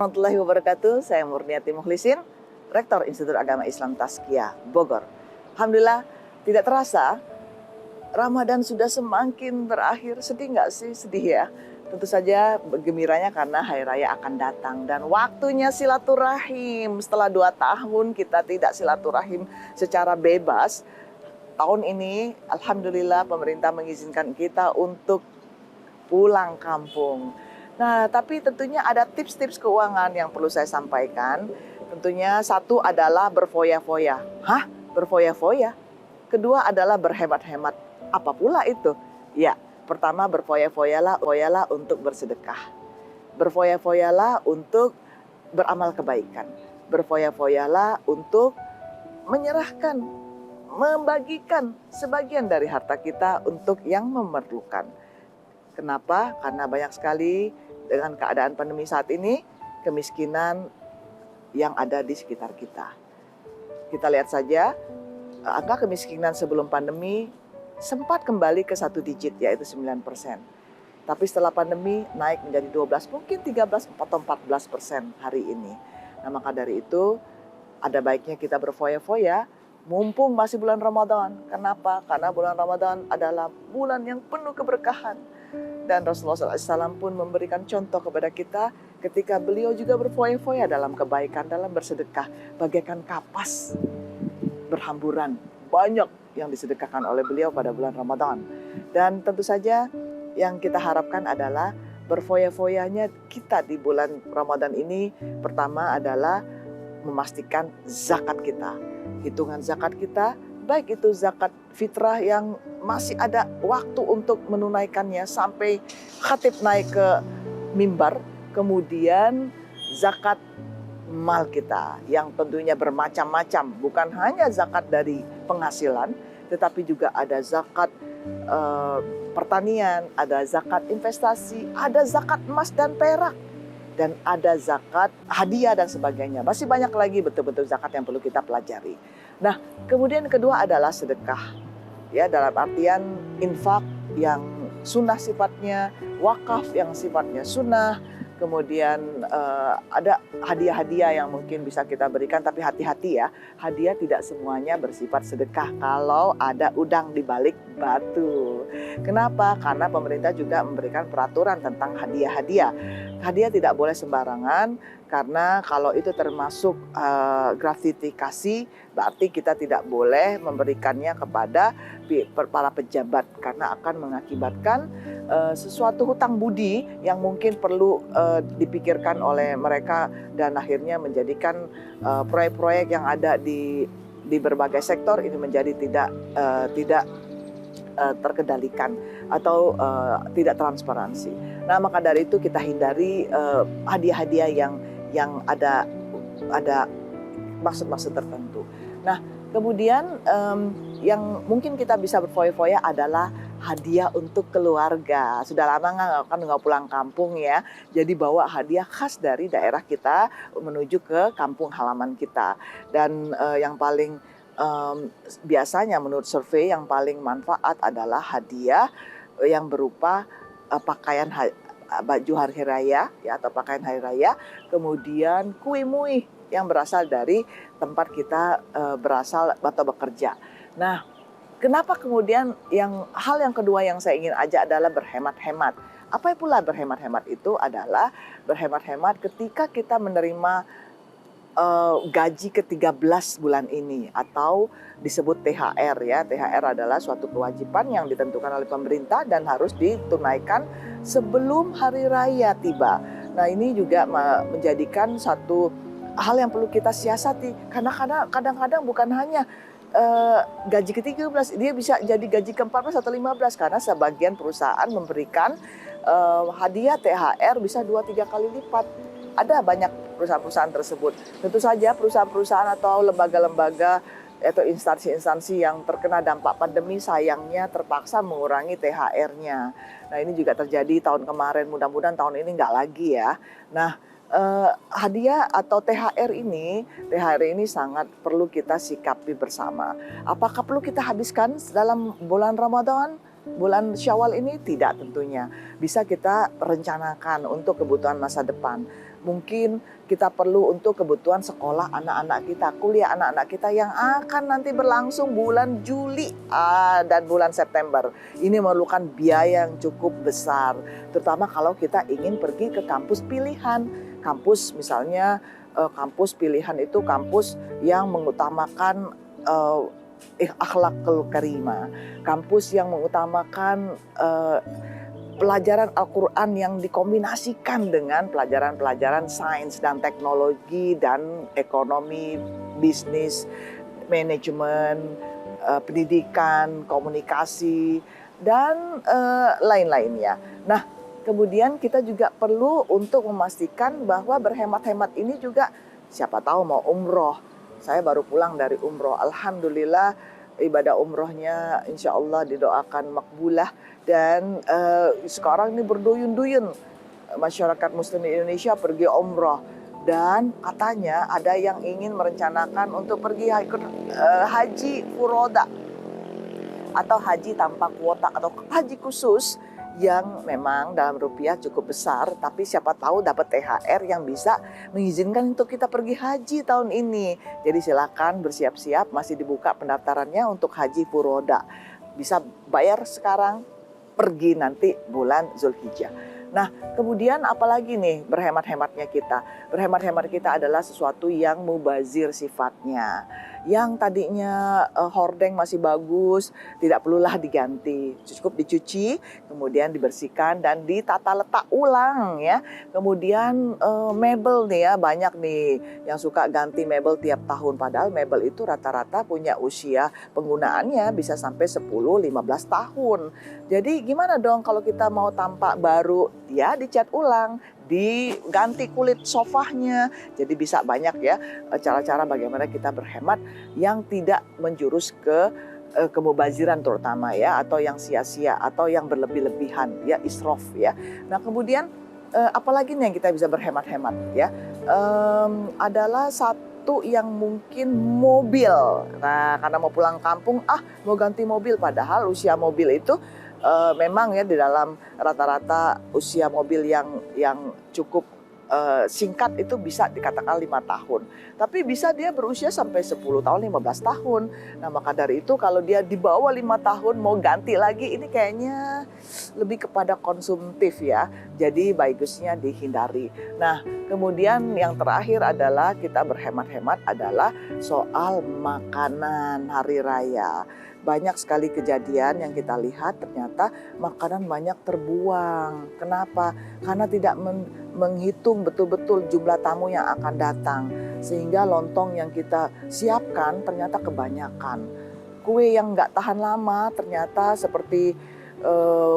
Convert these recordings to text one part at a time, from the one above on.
Warahmatullahi wabarakatuh. Saya Murniati Mukhlisin, Rektor Institut Agama Islam Tazkiyah, Bogor. Alhamdulillah, tidak terasa Ramadan sudah semakin berakhir. Sedih nggak sih? Sedih ya. Tentu saja gembiranya karena Hari Raya akan datang dan waktunya silaturahim. Setelah 2 tahun kita tidak silaturahim secara bebas, tahun ini Alhamdulillah pemerintah mengizinkan kita untuk pulang kampung. Nah, tapi tentunya ada tips-tips keuangan yang perlu saya sampaikan. Tentunya satu adalah berfoya-foya. Hah? Berfoya-foya? Kedua adalah berhemat-hemat. Apa pula itu? Ya, pertama berfoya-foyalah untuk bersedekah. Berfoya-foyalah untuk beramal kebaikan. Berfoya-foyalah untuk menyerahkan, membagikan sebagian dari harta kita untuk yang memerlukan. Kenapa? Karena banyak sekali dengan keadaan pandemi saat ini, kemiskinan yang ada di sekitar kita. Kita lihat saja, angka kemiskinan sebelum pandemi sempat kembali ke 1 digit, yaitu 9%. Tapi setelah pandemi naik menjadi 12, mungkin 13 atau 14% hari ini. Nah, maka dari itu ada baiknya kita berfoya-foya mumpung masih bulan Ramadan. Kenapa? Karena bulan Ramadan adalah bulan yang penuh keberkahan. Dan Rasulullah SAW pun memberikan contoh kepada kita ketika beliau juga berfoya-foya dalam kebaikan, dalam bersedekah, bagaikan kapas berhamburan. Banyak yang disedekahkan oleh beliau pada bulan Ramadan. Dan tentu saja yang kita harapkan adalah berfoya-foyanya kita di bulan Ramadan ini. Pertama adalah memastikan zakat kita. Hitungan zakat kita, baik itu zakat fitrah yang masih ada waktu untuk menunaikannya sampai khatib naik ke mimbar, kemudian zakat mal kita yang tentunya bermacam-macam, bukan hanya zakat dari penghasilan, tetapi juga ada zakat pertanian, ada zakat investasi, ada zakat emas dan perak, dan ada zakat hadiah dan sebagainya. Masih banyak lagi betul-betul zakat yang perlu kita pelajari. Nah, kemudian kedua adalah sedekah. Ya, dalam artian infak yang sunnah sifatnya, wakaf yang sifatnya sunnah, kemudian ada hadiah-hadiah yang mungkin bisa kita berikan, tapi hati-hati ya, hadiah tidak semuanya bersifat sedekah kalau ada udang di balik batu. Kenapa? Karena pemerintah juga memberikan peraturan tentang hadiah-hadiah. Hadiah tidak boleh sembarangan, karena kalau itu termasuk gratifikasi, berarti kita tidak boleh memberikannya kepada para pejabat, karena akan mengakibatkan sesuatu hutang budi yang mungkin perlu dipikirkan oleh mereka dan akhirnya menjadikan proyek-proyek yang ada di berbagai sektor ini menjadi tidak terkendalikan atau tidak transparansi. Nah, maka dari itu kita hindari hadiah-hadiah yang ada maksud-maksud tertentu. Nah, kemudian yang mungkin kita bisa berfoya-foya adalah hadiah untuk keluarga. Sudah lama nggak pulang kampung ya, jadi bawa hadiah khas dari daerah kita menuju ke kampung halaman kita. Dan yang paling biasanya menurut survei yang paling manfaat adalah hadiah yang berupa pakaian baju hari raya ya, atau pakaian hari raya, kemudian kue mui yang berasal dari tempat kita berasal atau bekerja. Nah, kenapa kemudian hal yang kedua yang saya ingin ajak adalah berhemat-hemat. Apa pula berhemat-hemat itu adalah berhemat-hemat ketika kita menerima gaji ke-13 bulan ini atau disebut THR ya. THR adalah suatu kewajiban yang ditentukan oleh pemerintah dan harus ditunaikan sebelum hari raya tiba. Nah, ini juga menjadikan satu hal yang perlu kita siasati, karena kadang-kadang bukan hanya gaji ke-13, dia bisa jadi gaji ke-14 atau 15, karena sebagian perusahaan memberikan hadiah THR bisa 2-3 kali lipat. Ada banyak perusahaan-perusahaan tersebut. Tentu saja perusahaan-perusahaan atau lembaga-lembaga atau instansi-instansi yang terkena dampak pandemi sayangnya terpaksa mengurangi THR-nya. Nah, ini juga terjadi tahun kemarin, mudah-mudahan tahun ini nggak lagi ya. Nah, hadiah atau THR ini sangat perlu kita sikapi bersama. Apakah perlu kita habiskan dalam bulan Ramadan? Bulan Syawal ini tidak tentunya. Bisa kita rencanakan untuk kebutuhan masa depan. Mungkin kita perlu untuk kebutuhan sekolah anak-anak kita, kuliah anak-anak kita yang akan nanti berlangsung bulan Juli dan bulan September. Ini memerlukan biaya yang cukup besar, terutama kalau kita ingin pergi ke kampus pilihan. Kampus misalnya, kampus pilihan itu kampus yang mengutamakan akhlakul karimah, kampus yang mengutamakan pelajaran Al-Quran yang dikombinasikan dengan pelajaran-pelajaran sains dan teknologi dan ekonomi, bisnis, manajemen, pendidikan, komunikasi, dan lain-lainnya. Nah, kemudian kita juga perlu untuk memastikan bahwa berhemat-hemat ini juga siapa tahu mau umroh. Saya baru pulang dari umroh, alhamdulillah ibadah umrohnya insya Allah didoakan makbulah. Dan sekarang ini berduyun-duyun masyarakat muslim di Indonesia pergi umroh. Dan katanya ada yang ingin merencanakan untuk pergi haji furoda atau haji tanpa kuota atau haji khusus yang memang dalam rupiah cukup besar, tapi siapa tahu dapat THR yang bisa mengizinkan untuk kita pergi haji tahun ini. Jadi silakan bersiap-siap, masih dibuka pendaftarannya untuk haji furoda. Bisa bayar sekarang, pergi nanti bulan Zulhijjah. Nah, kemudian apalagi nih berhemat-hematnya kita? Berhemat-hemat kita adalah sesuatu yang mubazir sifatnya. Yang tadinya hordeng masih bagus, tidak perlulah diganti. Cukup dicuci, kemudian dibersihkan dan ditata letak ulang ya. Kemudian mebel nih ya, banyak nih yang suka ganti mebel tiap tahun. Padahal mebel itu rata-rata punya usia penggunaannya bisa sampai 10-15 tahun. Jadi gimana dong kalau kita mau tampak baru? Ya dicat ulang, diganti kulit sofanya. Jadi bisa banyak ya cara-cara bagaimana kita berhemat yang tidak menjurus ke kemubaziran terutama ya, atau yang sia-sia atau yang berlebih-lebihan ya, israf ya. Nah kemudian apalagi nih yang kita bisa berhemat-hemat ya, adalah satu yang mungkin mobil. Nah karena mau pulang kampung mau ganti mobil, padahal usia mobil itu memang ya di dalam rata-rata usia mobil yang cukup singkat itu bisa dikatakan 5 tahun. Tapi bisa dia berusia sampai 10 tahun, 15 tahun. Nah maka dari itu kalau dia di bawah 5 tahun mau ganti lagi, ini kayaknya lebih kepada konsumtif ya. Jadi bagusnya dihindari. Nah kemudian yang terakhir adalah kita berhemat-hemat adalah soal makanan hari raya. Banyak sekali kejadian yang kita lihat ternyata makanan banyak terbuang. Kenapa? Karena tidak menghitung betul-betul jumlah tamu yang akan datang. Sehingga lontong yang kita siapkan ternyata kebanyakan. Kue yang nggak tahan lama ternyata seperti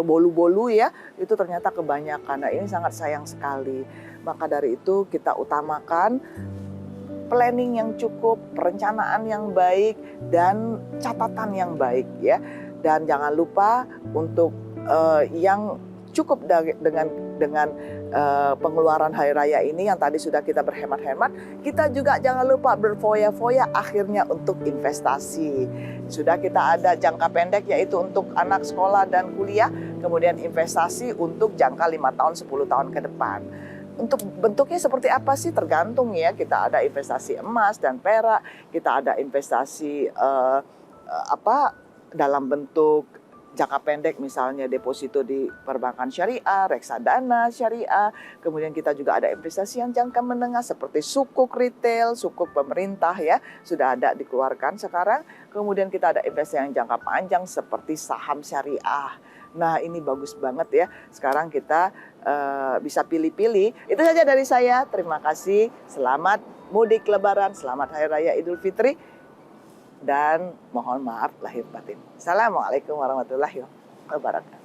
bolu-bolu ya, itu ternyata kebanyakan. Nah ini sangat sayang sekali. Maka dari itu kita utamakan planning yang cukup, perencanaan yang baik, dan catatan yang baik ya. Dan jangan lupa untuk yang cukup dengan pengeluaran hari raya ini yang tadi sudah kita berhemat-hemat, kita juga jangan lupa berfoya-foya akhirnya untuk investasi. Sudah kita ada jangka pendek yaitu untuk anak sekolah dan kuliah, kemudian investasi untuk jangka 5 tahun, 10 tahun ke depan. Untuk bentuknya seperti apa sih tergantung ya, kita ada investasi emas dan perak, kita ada investasi dalam bentuk jangka pendek misalnya deposito di perbankan syariah, reksadana syariah, kemudian kita juga ada investasi yang jangka menengah seperti sukuk retail, sukuk pemerintah ya, sudah ada dikeluarkan sekarang, kemudian kita ada investasi yang jangka panjang seperti saham syariah. Nah ini bagus banget ya, sekarang kita bisa pilih-pilih. Itu saja dari saya, terima kasih, selamat mudik lebaran, selamat Hari Raya Idul Fitri, dan mohon maaf lahir batin. Assalamualaikum warahmatullahi wabarakatuh.